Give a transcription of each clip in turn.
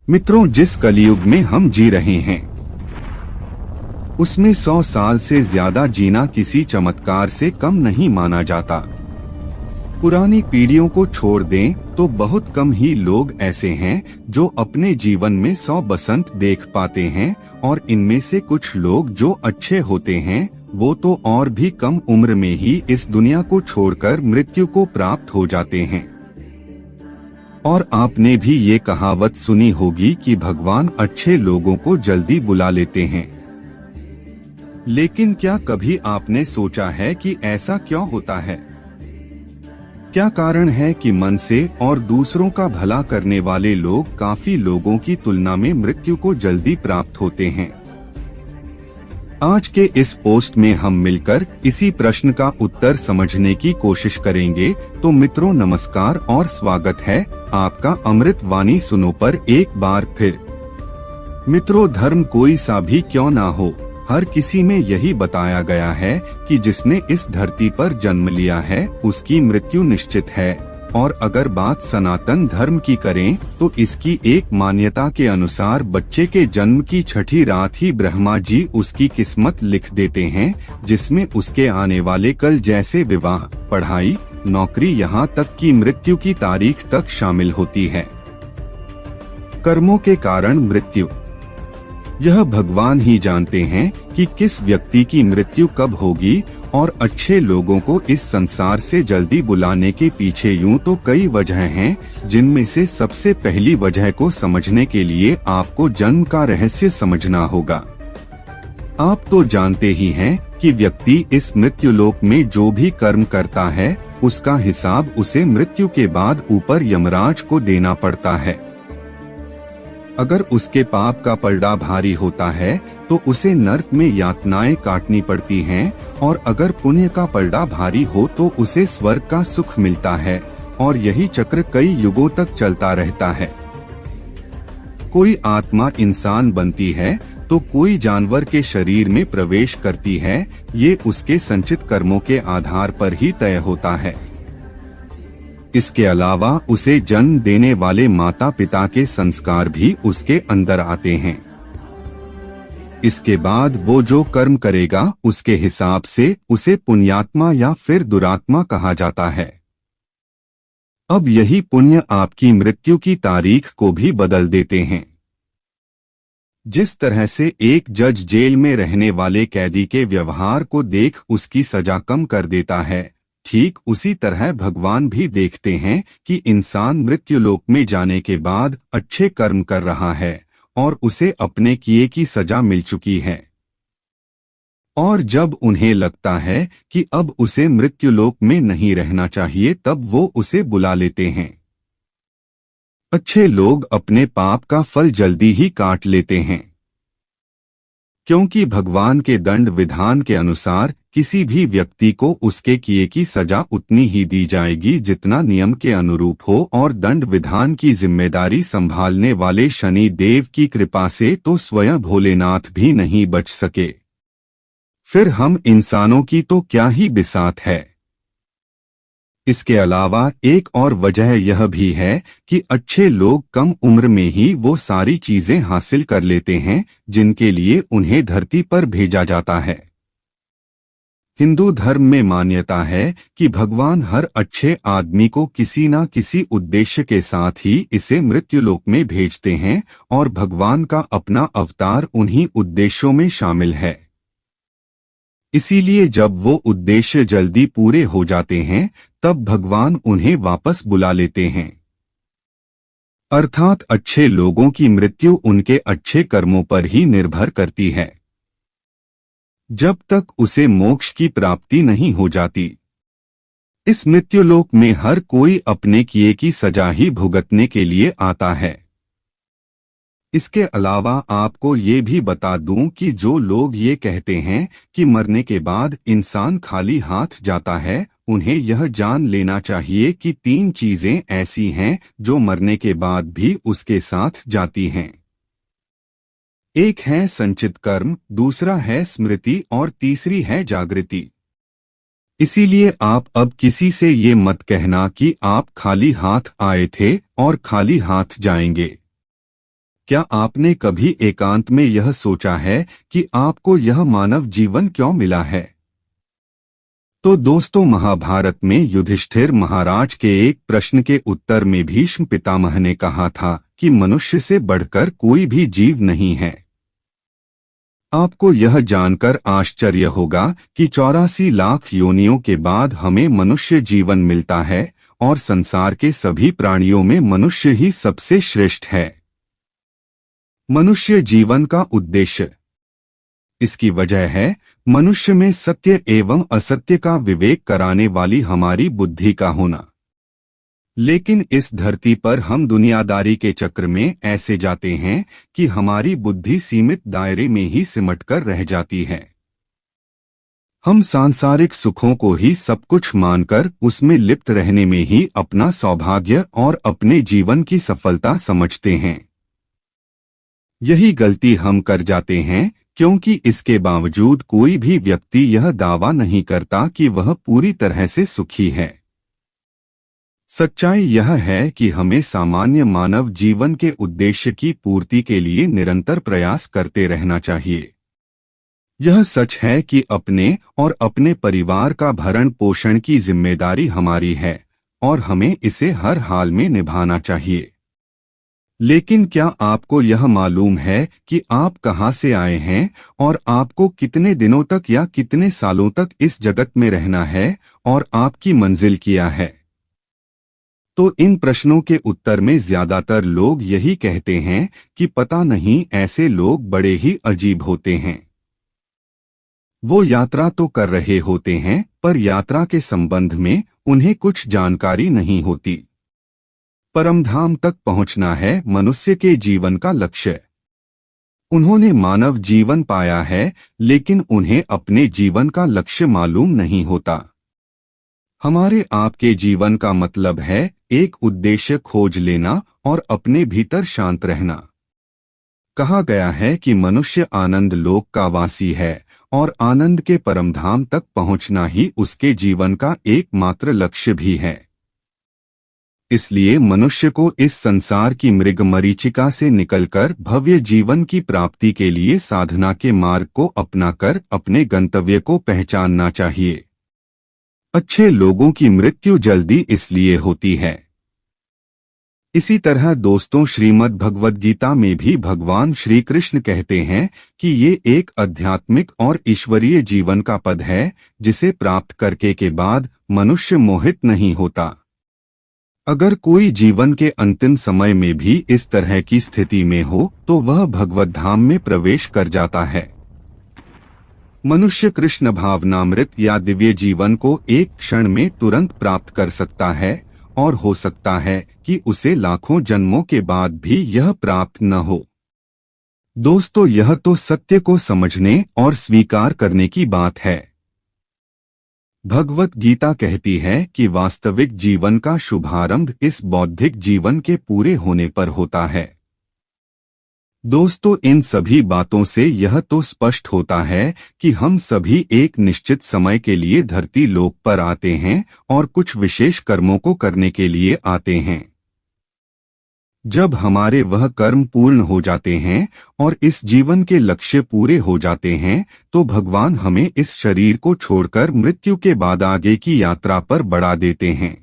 मित्रों, जिस कलयुग में हम जी रहे हैं उसमें 100 साल से ज्यादा जीना किसी चमत्कार से कम नहीं माना जाता। पुरानी पीढ़ियों को छोड़ दें तो बहुत कम ही लोग ऐसे हैं जो अपने जीवन में 100 बसंत देख पाते हैं, और इनमें से कुछ लोग जो अच्छे होते हैं वो तो और भी कम उम्र में ही इस दुनिया को छोड़कर मृत्यु को प्राप्त हो जाते हैं। और आपने भी ये कहावत सुनी होगी कि भगवान अच्छे लोगों को जल्दी बुला लेते हैं। लेकिन क्या कभी आपने सोचा है कि ऐसा क्यों होता है? क्या कारण है कि मन से और दूसरों का भला करने वाले लोग काफी लोगों की तुलना में मृत्यु को जल्दी प्राप्त होते हैं? आज के इस पोस्ट में हम मिलकर इसी प्रश्न का उत्तर समझने की कोशिश करेंगे। तो मित्रों, नमस्कार और स्वागत है आपका अमृत वाणी सुनो पर एक बार फिर। मित्रों, धर्म कोई सा भी क्यों ना हो, हर किसी में यही बताया गया है कि जिसने इस धरती पर जन्म लिया है उसकी मृत्यु निश्चित है। और अगर बात सनातन धर्म की करें तो इसकी एक मान्यता के अनुसार बच्चे के जन्म की छठी रात ही ब्रह्मा जी उसकी किस्मत लिख देते हैं, जिसमें उसके आने वाले कल जैसे विवाह, पढ़ाई, नौकरी, यहाँ तक कि मृत्यु की तारीख तक शामिल होती है। कर्मों के कारण मृत्यु, यह भगवान ही जानते हैं कि किस व्यक्ति की मृत्यु कब होगी, और अच्छे लोगों को इस संसार से जल्दी बुलाने के पीछे यूं तो कई वजह हैं, जिनमें से सबसे पहली वजह को समझने के लिए आपको जन्म का रहस्य समझना होगा। आप तो जानते ही हैं कि व्यक्ति इस मृत्युलोक में जो भी कर्म करता है उसका हिसाब उसे मृत्यु के बाद ऊपर यमराज को देना पड़ता है। अगर उसके पाप का पलड़ा भारी होता है तो उसे नरक में यातनाएं काटनी पड़ती हैं, और अगर पुण्य का पलड़ा भारी हो तो उसे स्वर्ग का सुख मिलता है, और यही चक्र कई युगों तक चलता रहता है। कोई आत्मा इंसान बनती है तो कोई जानवर के शरीर में प्रवेश करती है, ये उसके संचित कर्मों के आधार पर ही तय होता है। इसके अलावा उसे जन्म देने वाले माता पिता के संस्कार भी उसके अंदर आते हैं। इसके बाद वो जो कर्म करेगा उसके हिसाब से उसे पुण्यात्मा या फिर दुरात्मा कहा जाता है। अब यही पुण्य आपकी मृत्यु की तारीख को भी बदल देते हैं। जिस तरह से एक जज जेल में रहने वाले कैदी के व्यवहार को देख उसकी सजा कम कर देता है, ठीक उसी तरह भगवान भी देखते हैं कि इंसान मृत्युलोक में जाने के बाद अच्छे कर्म कर रहा है और उसे अपने किए की सजा मिल चुकी है। और जब उन्हें लगता है कि अब उसे मृत्युलोक में नहीं रहना चाहिए तब वो उसे बुला लेते हैं। अच्छे लोग अपने पाप का फल जल्दी ही काट लेते हैं, क्योंकि भगवान के दंड विधान के अनुसार किसी भी व्यक्ति को उसके किए की सजा उतनी ही दी जाएगी जितना नियम के अनुरूप हो, और दंड विधान की जिम्मेदारी संभालने वाले शनि देव की कृपा से तो स्वयं भोलेनाथ भी नहीं बच सके। फिर हम इंसानों की तो क्या ही बिसात है। इसके अलावा एक और वजह यह भी है कि अच्छे लोग कम उम्र में ही वो सारी चीजें हासिल कर लेते हैं जिनके लिए उन्हें धरती पर भेजा जाता है। हिंदू धर्म में मान्यता है कि भगवान हर अच्छे आदमी को किसी न किसी उद्देश्य के साथ ही इसे मृत्युलोक में भेजते हैं, और भगवान का अपना अवतार उन्हीं उद्देश्यों में शामिल है। इसीलिए जब वो उद्देश्य जल्दी पूरे हो जाते हैं तब भगवान उन्हें वापस बुला लेते हैं। अर्थात अच्छे लोगों की मृत्यु उनके अच्छे कर्मों पर ही निर्भर करती है, जब तक उसे मोक्ष की प्राप्ति नहीं हो जाती। इस मृत्युलोक में हर कोई अपने किए की सजा ही भुगतने के लिए आता है। इसके अलावा आपको ये भी बता दूं कि जो लोग ये कहते हैं कि मरने के बाद इंसान खाली हाथ जाता है, उन्हें यह जान लेना चाहिए कि 3 चीजें ऐसी हैं जो मरने के बाद भी उसके साथ जाती हैं। एक है संचित कर्म, दूसरा है स्मृति और तीसरी है जागृति। इसीलिए आप अब किसी से ये मत कहना कि आप खाली हाथ आए थे और खाली हाथ जाएंगे। क्या आपने कभी एकांत में यह सोचा है कि आपको यह मानव जीवन क्यों मिला है? तो दोस्तों, महाभारत में युधिष्ठिर महाराज के एक प्रश्न के उत्तर में भीष्म पितामह ने कहा था कि मनुष्य से बढ़कर कोई भी जीव नहीं है। आपको यह जानकर आश्चर्य होगा कि 84 लाख योनियों के बाद हमें मनुष्य जीवन मिलता है और संसार के सभी प्राणियों में मनुष्य ही सबसे श्रेष्ठ है। मनुष्य जीवन का उद्देश्य, इसकी वजह है मनुष्य में सत्य एवं असत्य का विवेक कराने वाली हमारी बुद्धि का होना। लेकिन इस धरती पर हम दुनियादारी के चक्र में ऐसे जाते हैं कि हमारी बुद्धि सीमित दायरे में ही सिमटकर रह जाती है। हम सांसारिक सुखों को ही सब कुछ मानकर उसमें लिप्त रहने में ही अपना सौभाग्य और अपने जीवन की सफलता समझते हैं। यही गलती हम कर जाते हैं, क्योंकि इसके बावजूद कोई भी व्यक्ति यह दावा नहीं करता कि वह पूरी तरह से सुखी है। सच्चाई यह है कि हमें सामान्य मानव जीवन के उद्देश्य की पूर्ति के लिए निरंतर प्रयास करते रहना चाहिए। यह सच है कि अपने और अपने परिवार का भरण पोषण की जिम्मेदारी हमारी है और हमें इसे हर हाल में निभाना चाहिए। लेकिन क्या आपको यह मालूम है कि आप कहां से आए हैं और आपको कितने दिनों तक या कितने सालों तक इस जगत में रहना है और आपकी मंजिल क्या है? तो इन प्रश्नों के उत्तर में ज्यादातर लोग यही कहते हैं कि पता नहीं, ऐसे लोग बड़े ही अजीब होते हैं। वो यात्रा तो कर रहे होते हैं, पर यात्रा के संबंध में उन्हें कुछ जानकारी नहीं होती। परमधाम तक पहुंचना है मनुष्य के जीवन का लक्ष्य। उन्होंने मानव जीवन पाया है, लेकिन उन्हें अपने जीवन का लक्ष्य मालूम नहीं होता। हमारे आपके जीवन का मतलब है एक उद्देश्य खोज लेना और अपने भीतर शांत रहना। कहा गया है कि मनुष्य आनंद लोक का वासी है और आनंद के परमधाम तक पहुंचना ही उसके जीवन का एकमात्र लक्ष्य भी है। इसलिए मनुष्य को इस संसार की मृग मरीचिका से निकलकर भव्य जीवन की प्राप्ति के लिए साधना के मार्ग को अपनाकर अपने गंतव्य को पहचानना चाहिए। अच्छे लोगों की मृत्यु जल्दी इसलिए होती है। इसी तरह दोस्तों, श्रीमद् भगवद गीता में भी भगवान श्री कृष्ण कहते हैं कि ये एक आध्यात्मिक और ईश्वरीय जीवन का पद है, जिसे प्राप्त करके के बाद मनुष्य मोहित नहीं होता। अगर कोई जीवन के अंतिम समय में भी इस तरह की स्थिति में हो तो वह भगवत धाम में प्रवेश कर जाता है। मनुष्य कृष्ण भावनामृत या दिव्य जीवन को एक क्षण में तुरंत प्राप्त कर सकता है और हो सकता है कि उसे लाखों जन्मों के बाद भी यह प्राप्त न हो। दोस्तों, यह तो सत्य को समझने और स्वीकार करने की बात है। भगवत गीता कहती है कि वास्तविक जीवन का शुभारंभ इस बौद्धिक जीवन के पूरे होने पर होता है। दोस्तों, इन सभी बातों से यह तो स्पष्ट होता है कि हम सभी एक निश्चित समय के लिए धरती लोक पर आते हैं और कुछ विशेष कर्मों को करने के लिए आते हैं। जब हमारे वह कर्म पूर्ण हो जाते हैं और इस जीवन के लक्ष्य पूरे हो जाते हैं, तो भगवान हमें इस शरीर को छोड़कर मृत्यु के बाद आगे की यात्रा पर बढ़ा देते हैं।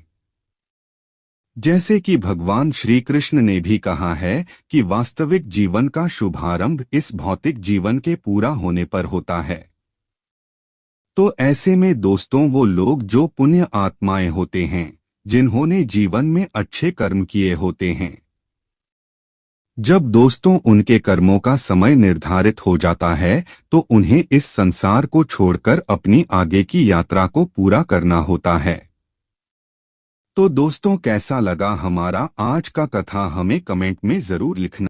जैसे कि भगवान श्री कृष्ण ने भी कहा है कि वास्तविक जीवन का शुभारंभ इस भौतिक जीवन के पूरा होने पर होता है। तो ऐसे में दोस्तों, वो लोग जो पुण्य आत्माएं होते हैं, जिन्होंने जीवन में अच्छे कर्म किए होते हैं, जब दोस्तों उनके कर्मों का समय निर्धारित हो जाता है तो उन्हें इस संसार को छोड़कर अपनी आगे की यात्रा को पूरा करना होता है। तो दोस्तों, कैसा लगा हमारा आज का कथा, हमें कमेंट में जरूर लिखना।